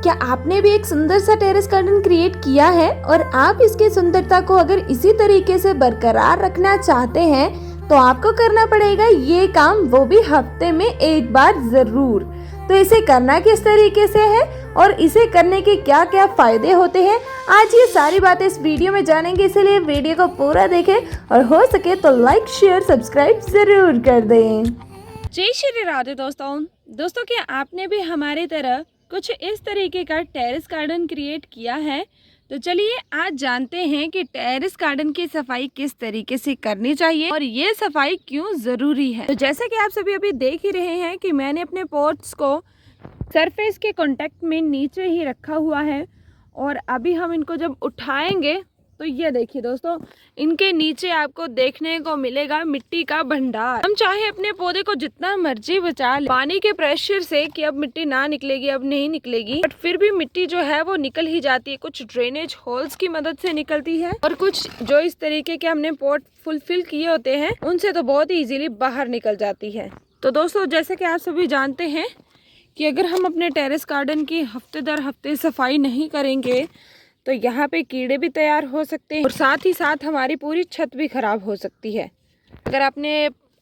क्या आपने भी एक सुंदर सा टेरेस गार्डन क्रिएट किया है और आप इसकी सुंदरता को अगर इसी तरीके से बरकरार रखना चाहते हैं तो आपको करना पड़ेगा ये काम, वो भी हफ्ते में एक बार जरूर। तो इसे करना किस तरीके से है और इसे करने के क्या क्या फायदे होते हैं, आज ये सारी बातें इस वीडियो में जानेंगे। इसलिए वीडियो को पूरा देखें और हो सके तो लाइक शेयर सब्सक्राइब जरूर कर दें। जय श्री राधे दोस्तों क्या आपने भी हमारी तरह कुछ इस तरीके का टेरेस गार्डन क्रिएट किया है? तो चलिए आज जानते हैं कि टेरेस गार्डन की सफाई किस तरीके से करनी चाहिए और ये सफाई क्यों ज़रूरी है। तो जैसे कि आप सभी अभी देख ही रहे हैं कि मैंने अपने पॉट्स को सरफेस के कांटेक्ट में नीचे ही रखा हुआ है और अभी हम इनको जब उठाएंगे तो ये देखिए दोस्तों, इनके नीचे आपको देखने को मिलेगा मिट्टी का भंडार। हम चाहे अपने पौधे को जितना मर्जी बचा ले पानी के प्रेशर से कि अब मिट्टी ना निकलेगी, अब नहीं निकलेगी, बट फिर भी मिट्टी जो है वो निकल ही जाती है। कुछ ड्रेनेज होल्स की मदद से निकलती है और कुछ जो इस तरीके के हमने पॉट फुलफिल किए होते हैं उनसे तो बहुत ही इजीली बाहर निकल जाती है। तो दोस्तों जैसे कि आप सभी जानते हैं कि अगर हम अपने टेरेस गार्डन की हफ्ते दर हफ्ते सफाई नहीं करेंगे तो यहाँ पे कीड़े भी तैयार हो सकते हैं और साथ ही साथ हमारी पूरी छत भी खराब हो सकती है। अगर आपने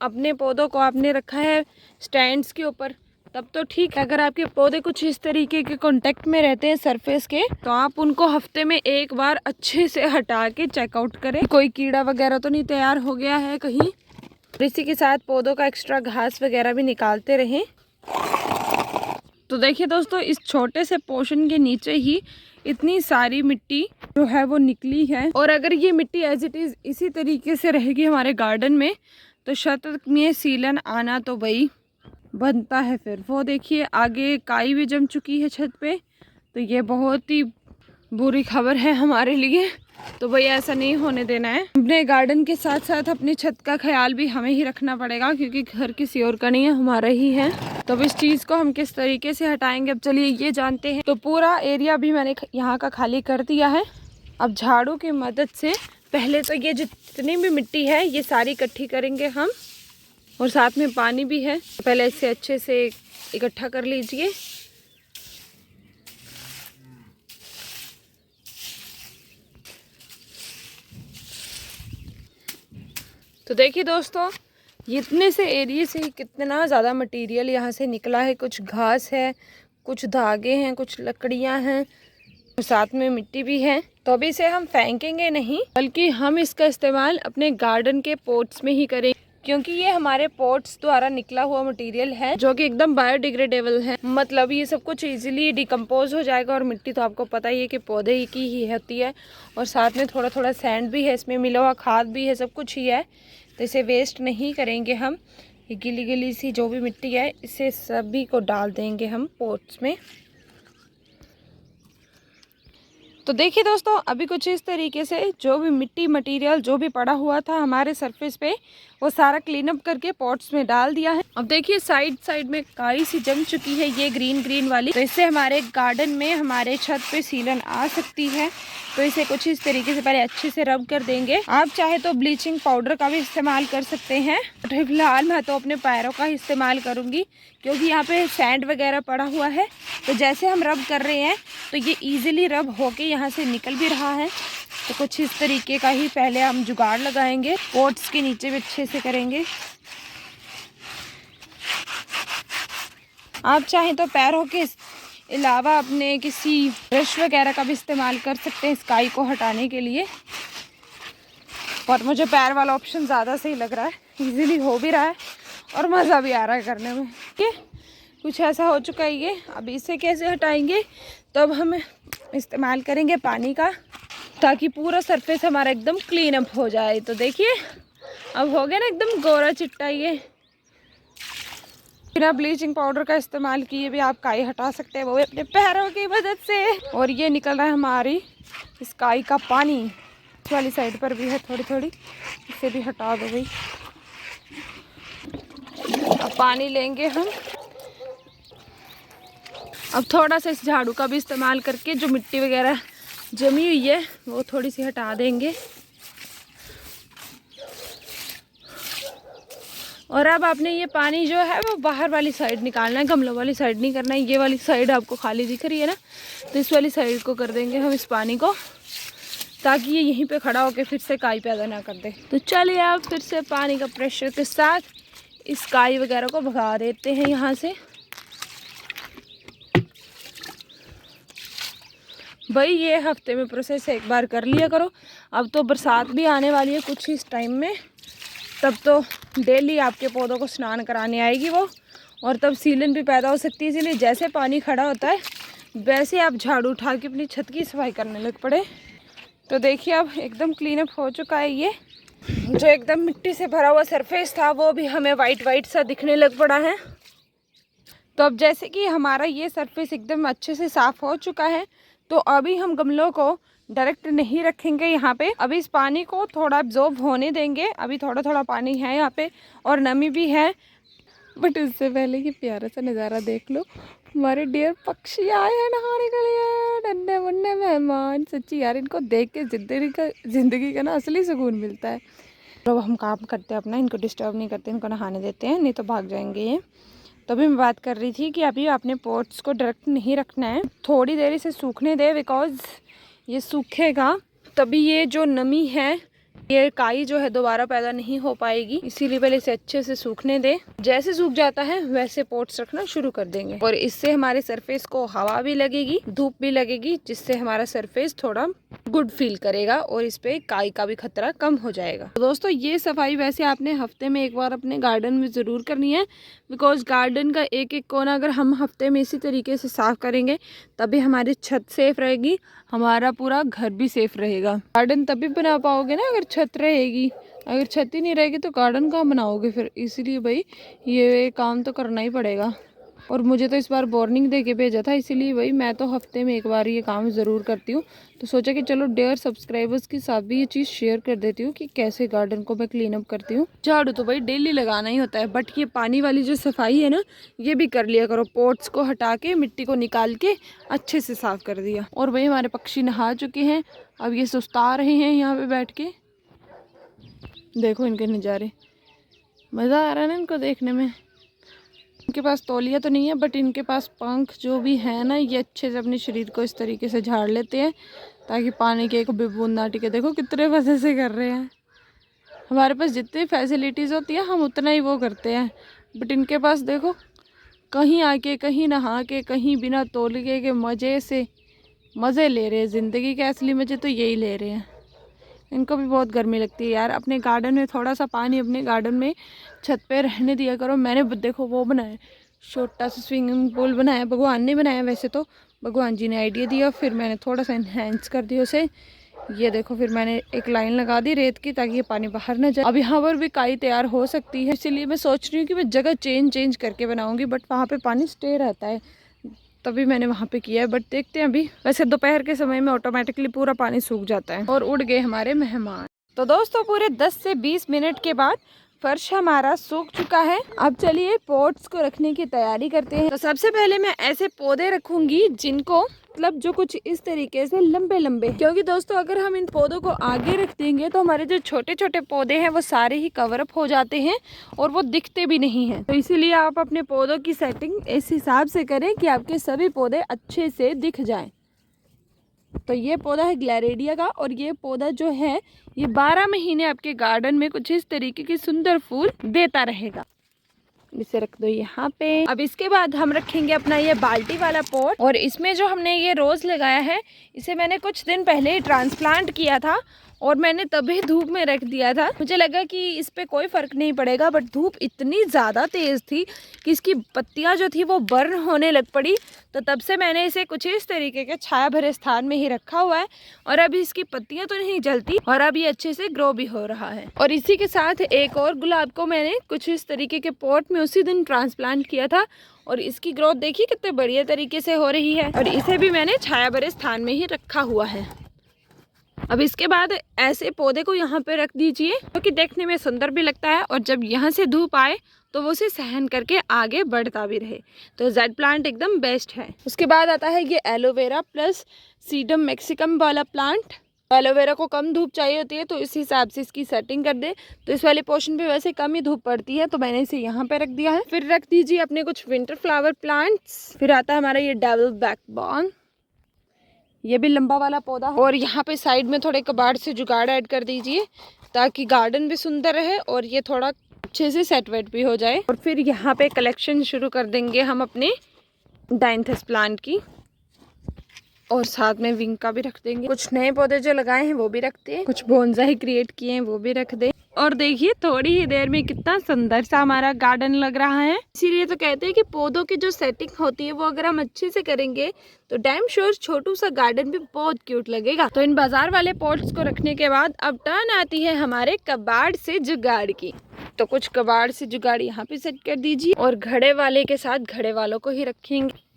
अपने पौधों को आपने रखा है स्टैंड्स के ऊपर तब तो ठीक है। अगर आपके पौधे कुछ इस तरीके के कांटेक्ट में रहते हैं सरफेस के तो आप उनको हफ्ते में एक बार अच्छे से हटा के चेकआउट करें, कोई कीड़ा वगैरह तो नहीं तैयार हो गया है कहीं। और इसी के साथ पौधों का एक्स्ट्रा घास वगैरह भी निकालते रहें। तो देखिए दोस्तों, इस छोटे से पोर्शन के नीचे ही इतनी सारी मिट्टी जो है वो निकली है और अगर ये मिट्टी एज इट इज़ इसी तरीके से रहेगी हमारे गार्डन में तो छत में सीलन आना तो वही बनता है। फिर वो देखिए आगे काई भी जम चुकी है छत पे, तो ये बहुत ही बुरी खबर है हमारे लिए। तो भाई ऐसा नहीं होने देना है। अपने गार्डन के साथ साथ अपनी छत का ख्याल भी हमें ही रखना पड़ेगा क्योंकि घर किसी और का नहीं है, हमारा ही है। तो अब इस चीज़ को हम किस तरीके से हटाएंगे, अब चलिए ये जानते हैं। तो पूरा एरिया भी मैंने यहाँ का खाली कर दिया है। अब झाड़ू की मदद से पहले तो ये जितनी भी मिट्टी है ये सारी इकट्ठी करेंगे हम, और साथ में पानी भी है। पहले इसे अच्छे से इकट्ठा कर लीजिए। तो देखिए दोस्तों, इतने से एरिया से कितना ज़्यादा मटेरियल यहाँ से निकला है। कुछ घास है, कुछ धागे हैं, कुछ लकड़ियाँ हैं और साथ में मिट्टी भी है। तो अभी इसे हम फेंकेंगे नहीं बल्कि हम इसका इस्तेमाल अपने गार्डन के पॉट्स में ही करेंगे क्योंकि ये हमारे पॉट्स द्वारा निकला हुआ मटेरियल है जो कि एकदम बायोडिग्रेडेबल है। मतलब ये सब कुछ इजीली डिकम्पोज हो जाएगा और मिट्टी तो आपको पता ही है कि पौधे की ही होती है और साथ में थोड़ा थोड़ा सैंड भी है, इसमें मिला हुआ खाद भी है, सब कुछ ही है। तो इसे वेस्ट नहीं करेंगे हम। ये गीली गीली सी जो भी मिट्टी है इसे सभी को डाल देंगे हम पॉट्स में। तो देखिए दोस्तों, अभी कुछ इस तरीके से जो भी मिट्टी मटेरियल जो भी पड़ा हुआ था हमारे सरफेस पे वो सारा क्लीन अप करके पॉट्स में डाल दिया है। अब देखिए साइड साइड में काई सी जम चुकी है ये ग्रीन ग्रीन वाली, तो इससे हमारे गार्डन में हमारे छत पे सीलन आ सकती है। तो इसे कुछ इस तरीके से पहले अच्छे से रब कर देंगे। आप चाहे तो ब्लीचिंग पाउडर का भी इस्तेमाल कर सकते हैं, फिलहाल मैं तो अपने पैरों का ही इस्तेमाल करूँगी क्योंकि यहाँ पे सैंड वगैरह पड़ा हुआ है। तो जैसे हम रब कर रहे हैं तो ये इजीली रब होके यहाँ से निकल भी रहा है। तो कुछ इस तरीके का ही पहले हम जुगाड़ लगाएंगे, पॉट्स के नीचे भी अच्छे से करेंगे। आप चाहें तो पैरों के अलावा अपने किसी ब्रश वगैरह का भी इस्तेमाल कर सकते हैं स्काई को हटाने के लिए, पर मुझे पैर वाला ऑप्शन ज़्यादा सही लग रहा है, इजीली हो भी रहा है और मज़ा भी आ रहा है करने में। ठीक है, कुछ ऐसा हो चुका है ये। अब इसे कैसे हटाएंगे, तो अब हम इस्तेमाल करेंगे पानी का ताकि पूरा सरफेस हमारा एकदम क्लीन अप हो जाए। तो देखिए अब हो गया ना एकदम गोरा चिट्टा ये। बिना ब्लीचिंग पाउडर का इस्तेमाल किए भी आप काई हटा सकते हैं, वो भी अपने पैरों की मदद से। और ये निकल रहा है हमारी इस काई का पानी, इस वाली साइड पर भी है थोड़ी थोड़ी, इसे भी हटा दो भाई। अब पानी लेंगे हम, अब थोड़ा सा इस झाड़ू का भी इस्तेमाल करके जो मिट्टी वगैरह जमी हुई है वो थोड़ी सी हटा देंगे। और अब आपने ये पानी जो है वो बाहर वाली साइड निकालना है, गमलों वाली साइड नहीं करना है। ये वाली साइड आपको खाली दिख रही है ना, तो इस वाली साइड को कर देंगे हम इस पानी को, ताकि ये यहीं पे खड़ा होकर फिर से काई पैदा ना कर दे। तो चलिए आप फिर से पानी का प्रेशर के साथ इस काई वगैरह को भगा देते हैं यहाँ से। भाई ये हफ्ते में प्रोसेस एक बार कर लिया करो। अब तो बरसात भी आने वाली है कुछ इस टाइम में, तब तो डेली आपके पौधों को स्नान कराने आएगी वो, और तब सीलन भी पैदा हो सकती है। इसीलिए जैसे पानी खड़ा होता है वैसे आप झाड़ू उठा के अपनी छत की सफाई करने लग पड़े। तो देखिए अब एकदम क्लीन अप हो चुका है। ये जो एकदम मिट्टी से भरा हुआ सरफेस था वो भी हमें वाइट वाइट सा दिखने लग पड़ा है। तो अब जैसे कि हमारा ये सरफेस एकदम अच्छे से साफ़ हो चुका है, तो अभी हम गमलों को डायरेक्ट नहीं रखेंगे यहाँ पे। अभी इस पानी को थोड़ा अब्जॉर्ब होने देंगे। अभी थोड़ा थोड़ा पानी है यहाँ पे और नमी भी है, बट उससे पहले ये प्यारा सा नज़ारा देख लो। हमारे डियर पक्षी आए हैं नहाने के लिए, नन्हे मुन्ने मेहमान। सच्ची यार इनको देख के जिंदगी का ना असली सुकून मिलता है। तो हम काम करते हैं अपना, इनको डिस्टर्ब नहीं करते, इनको नहाने देते हैं, नहीं तो भाग जाएंगे ये। तो अभी मैं बात कर रही थी कि अभी आपने पॉट्स को डायरेक्ट नहीं रखना है, थोड़ी देर इसे सूखने दे, बिकॉज ये सूखेगा तभी ये जो नमी है, ये काई जो है दोबारा पैदा नहीं हो पाएगी। इसीलिए पहले इसे अच्छे से सूखने दे। जैसे सूख जाता है वैसे पॉट्स रखना शुरू कर देंगे, और इससे हमारे सरफेस को हवा भी लगेगी, धूप भी लगेगी, जिससे हमारा सरफेस थोड़ा गुड फील करेगा और इस पे काई का भी खतरा कम हो जाएगा। तो दोस्तों ये सफाई वैसे आपने हफ्ते में एक बार अपने गार्डन में ज़रूर करनी है, बिकॉज गार्डन का एक एक कोना अगर हम हफ्ते में इसी तरीके से साफ करेंगे तभी हमारी छत सेफ रहेगी, हमारा पूरा घर भी सेफ रहेगा। गार्डन तभी बना पाओगे ना अगर छत रहेगी, अगर छत ही नहीं रहेगी तो गार्डन कहाँ बनाओगे फिर। इसीलिए भाई ये काम तो करना ही पड़ेगा। और मुझे तो इस बार वार्निंग दे के भेजा था, इसीलिए भाई मैं तो हफ्ते में एक बार ये काम ज़रूर करती हूँ। तो सोचा कि चलो डेयर सब्सक्राइबर्स के साथ भी ये चीज़ शेयर कर देती हूँ कि कैसे गार्डन को मैं क्लीन अप करती हूँ। झाड़ू तो भाई डेली लगाना ही होता है, बट ये पानी वाली जो सफाई है ना ये भी कर लिया करो। पॉट्स को हटा के मिट्टी को निकाल के अच्छे से साफ़ कर दिया। और भाई हमारे पक्षी नहा चुके हैं, अब ये सुस्ता रहे हैं यहाँ पर बैठ के। देखो इनके नज़ारे, मज़ा आ रहा है ना इनको देखने में। इनके पास तौलिया तो नहीं है, बट इनके पास पंख जो भी है ना, ये अच्छे से अपने शरीर को इस तरीके से झाड़ लेते हैं ताकि पानी के एक भी बूंद ना टिके। देखो कितने मज़े से कर रहे हैं। हमारे पास जितनी फैसिलिटीज़ होती है हम उतना ही वो करते हैं, बट इनके पास देखो कहीं आके, कहीं नहा के, कहीं बिना तौलिए के मज़े से मज़े ले रहे हैं। ज़िंदगी के असली मज़े तो यही ले रहे हैं। इनको भी बहुत गर्मी लगती है यार। अपने गार्डन में थोड़ा सा पानी अपने गार्डन में छत पे रहने दिया करो। मैंने देखो वो बनाया, छोटा सा स्विमिंग पूल बनाया, भगवान ने बनाया वैसे तो, भगवान जी ने आइडिया दिया, फिर मैंने थोड़ा सा इन्हेंस कर दिया उसे। ये देखो फिर मैंने एक लाइन लगा दी रेत की ताकि ये पानी बाहर ना जाए। अब यहाँ पर भी काई तैयार हो सकती है, इसीलिए मैं सोच रही हूँ कि मैं जगह चेंज करके बनाऊँगी, बट वहाँ पर पानी स्टे रहता है, तभी मैंने वहाँ पे किया है। बट देखते हैं अभी। वैसे दोपहर के समय में ऑटोमेटिकली पूरा पानी सूख जाता है। और उड़ गए हमारे मेहमान। तो दोस्तों पूरे 10 से 20 मिनट के बाद फर्श हमारा सूख चुका है। अब चलिए पॉट्स को रखने की तैयारी करते हैं। तो सबसे पहले मैं ऐसे पौधे रखूंगी जिनको मतलब जो कुछ इस तरीके से लंबे लंबे, क्योंकि दोस्तों अगर हम इन पौधों को आगे रख देंगे तो हमारे जो छोटे छोटे पौधे हैं वो सारे ही कवर अप हो जाते हैं और वो दिखते भी नहीं हैं। तो इसीलिए आप अपने पौधों की सेटिंग इस हिसाब से करें कि आपके सभी पौधे अच्छे से दिख जाएं। तो ये पौधा है ग्लैरेडिया का, और ये पौधा जो है ये 12 महीने आपके गार्डन में कुछ इस तरीके के सुंदर फूल देता रहेगा। इसे रख दो यहाँ पे। अब इसके बाद हम रखेंगे अपना ये बाल्टी वाला पॉट, और इसमें जो हमने ये रोज़ लगाया है इसे मैंने कुछ दिन पहले ही ट्रांसप्लांट किया था और मैंने तभी धूप में रख दिया था। मुझे लगा कि इस पे कोई फ़र्क नहीं पड़ेगा, बट धूप इतनी ज़्यादा तेज़ थी कि इसकी पत्तियां जो थी वो बर्न होने लग पड़ी। तो तब से मैंने इसे कुछ इस तरीके के छाया भरे स्थान में ही रखा हुआ है, और अभी इसकी पत्तियां तो नहीं जलती और अब ये अच्छे से ग्रो भी हो रहा है। और इसी के साथ एक और गुलाब को मैंने कुछ इस तरीके के पॉट में उसी दिन ट्रांसप्लांट किया था, और इसकी ग्रोथ देखिए कितने बढ़िया तरीके से हो रही है, और इसे भी मैंने छाया भरे स्थान में ही रखा हुआ है। अब इसके बाद ऐसे पौधे को यहाँ पे रख दीजिए क्योंकि देखने में सुंदर भी लगता है, और जब यहाँ से धूप आए तो वो उसे सहन करके आगे बढ़ता भी रहे। तो जेड प्लांट एकदम बेस्ट है। उसके बाद आता है ये एलोवेरा प्लस सीडम मैक्सिकम वाला प्लांट। एलोवेरा को कम धूप चाहिए होती है तो इस हिसाब से इसकी सेटिंग कर दे। तो इस वाले पोर्शन पे वैसे कम ही धूप पड़ती है तो मैंने इसे यहाँ पे रख दिया है। फिर रख दीजिए अपने कुछ विंटर फ्लावर प्लांट्स। फिर आता है हमारा ये डेविल बैकबोन, ये भी लंबा वाला पौधा। और यहाँ पे साइड में थोड़े कबाड़ से जुगाड़ ऐड कर दीजिए ताकि गार्डन भी सुंदर रहे और ये थोड़ा अच्छे से सेट वेट भी हो जाए। और फिर यहाँ पे कलेक्शन शुरू कर देंगे हम अपने डायंथस प्लांट की, और साथ में विंग का भी रख देंगे। कुछ नए पौधे जो लगाए हैं वो भी रखते हैं, कुछ बोनसाई क्रिएट किए हैं वो भी रख दे। और देखिए थोड़ी ही देर में कितना सुंदर सा हमारा गार्डन लग रहा है। इसीलिए तो कहते हैं कि पौधों की जो सेटिंग होती है वो अगर हम अच्छे से करेंगे तो डैम श्योर छोटू सा गार्डन भी बहुत क्यूट लगेगा। तो इन बाजार वाले पॉट्स को रखने के बाद अब टर्न आती है हमारे कबाड़ से जुगाड़ की। तो कुछ कबाड़ से जुगाड़ यहाँ पे सेट कर दीजिए और घड़े वाले के साथ घड़े वालों को ही रखेंगे।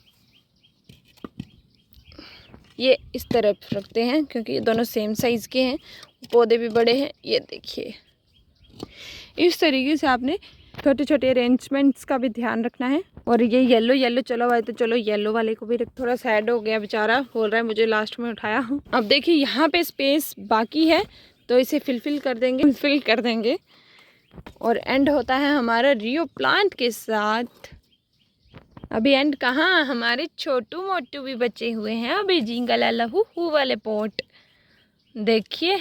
ये इस तरफ रखते हैं क्योंकि ये दोनों सेम साइज़ के हैं, पौधे भी बड़े हैं। ये देखिए इस तरीके से आपने छोटे छोटे अरेंजमेंट्स का भी ध्यान रखना है। और ये येलो चलो भाई, तो चलो येलो वाले को भी रख। थोड़ा सैड हो गया बेचारा, बोल रहा है मुझे लास्ट में उठाया हूँ। अब देखिए यहाँ पे स्पेस बाकी है तो इसे फिल कर देंगे। और एंड होता है हमारा रियो प्लांट के साथ। अभी एंड कहाँ, हमारे छोटू मोटू भी बचे हुए हैं अभी जिंगला लहू वाले पोट। देखिए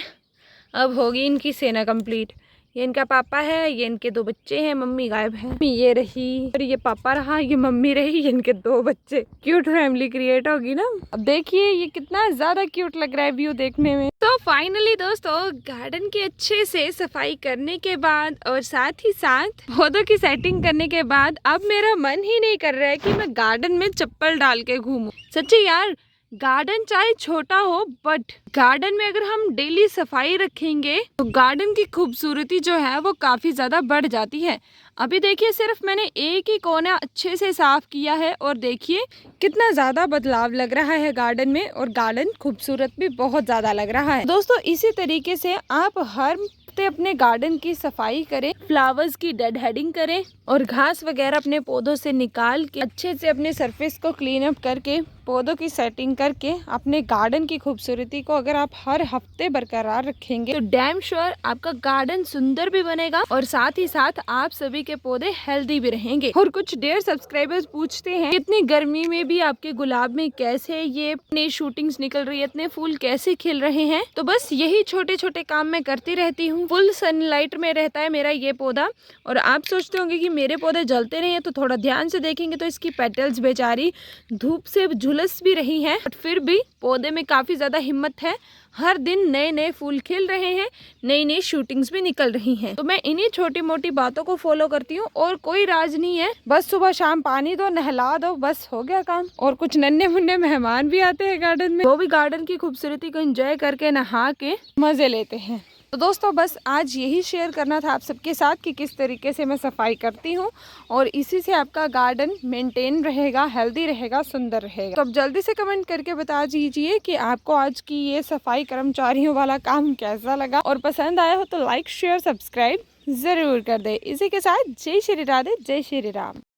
अब होगी इनकी सेना कंप्लीट। ये इनका पापा है, ये इनके 2 बच्चे हैं, मम्मी गायब है। ये रही और ये पापा रहा, ये मम्मी रही, ये इनके 2 बच्चे। क्यूट फैमिली क्रिएट होगी ना। अब देखिए ये कितना ज्यादा क्यूट लग रहा है व्यू देखने में। तो फाइनली दोस्तों गार्डन की अच्छे से सफाई करने के बाद और साथ ही साथ पौधों की सेटिंग करने के बाद अब मेरा मन ही नहीं कर रहा है कि मैं गार्डन में चप्पल डाल के घूमूं। सच्ची यार, गार्डन चाहे छोटा हो बट गार्डन में अगर हम डेली सफाई रखेंगे तो गार्डन की खूबसूरती जो है वो काफ़ी ज़्यादा बढ़ जाती है। अभी देखिए सिर्फ मैंने एक ही कोना अच्छे से साफ किया है और देखिए कितना ज़्यादा बदलाव लग रहा है गार्डन में, और गार्डन खूबसूरत भी बहुत ज़्यादा लग रहा है। दोस्तों इसी तरीके से आप हर हफ्ते अपने गार्डन की सफाई करें, फ्लावर्स की डेड हेडिंग करें और घास वगैरह अपने पौधों से निकाल के अच्छे से अपने सरफेस को क्लीन अप करके पौधों की सेटिंग करके अपने गार्डन की खूबसूरती को अगर आप हर हफ्ते बरकरार रखेंगे तो डैम श्योर आपका गार्डन सुंदर भी बनेगा और साथ ही साथ आप सभी के पौधे हेल्दी भी रहेंगे। और कुछ डेयर सब्सक्राइबर्स पूछते हैं इतनी गर्मी में भी आपके गुलाब में कैसे ये नई शूटिंग्स निकल रही है, इतने फूल कैसे खिल रहे हैं। तो बस यही छोटे छोटे काम मैं करती रहती हूँ। फुल सनलाइट में रहता है मेरा ये पौधा और आप सोचते होंगे कि मेरे पौधे जलते नहीं है, तो थोड़ा ध्यान से देखेंगे तो इसकी पेटल्स बेचारी धूप से झुलस भी रही हैं, बट फिर भी पौधे में काफ़ी ज़्यादा हिम्मत है। हर दिन नए नए फूल खिल रहे हैं, नई नई शूटिंग्स भी निकल रही हैं। तो मैं इन्हीं छोटी मोटी बातों को फॉलो करती हूँ और कोई राज नहीं है। बस सुबह शाम पानी दो, नहला दो, बस हो गया काम। और कुछ नन्हे मुन्ने मेहमान भी आते हैं गार्डन में, वो भी गार्डन की खूबसूरती को एंजॉय करके नहा के मजे लेते हैं। तो दोस्तों बस आज यही शेयर करना था आप सबके साथ कि किस तरीके से मैं सफाई करती हूँ और इसी से आपका गार्डन मेंटेन रहेगा, हेल्दी रहेगा, सुंदर रहेगा। तो अब जल्दी से कमेंट करके बता दीजिए कि आपको आज की ये सफाई कर्मचारियों वाला काम कैसा लगा, और पसंद आया हो तो लाइक शेयर सब्सक्राइब ज़रूर कर दे। इसी के साथ जय श्री राधे, जय श्री राम।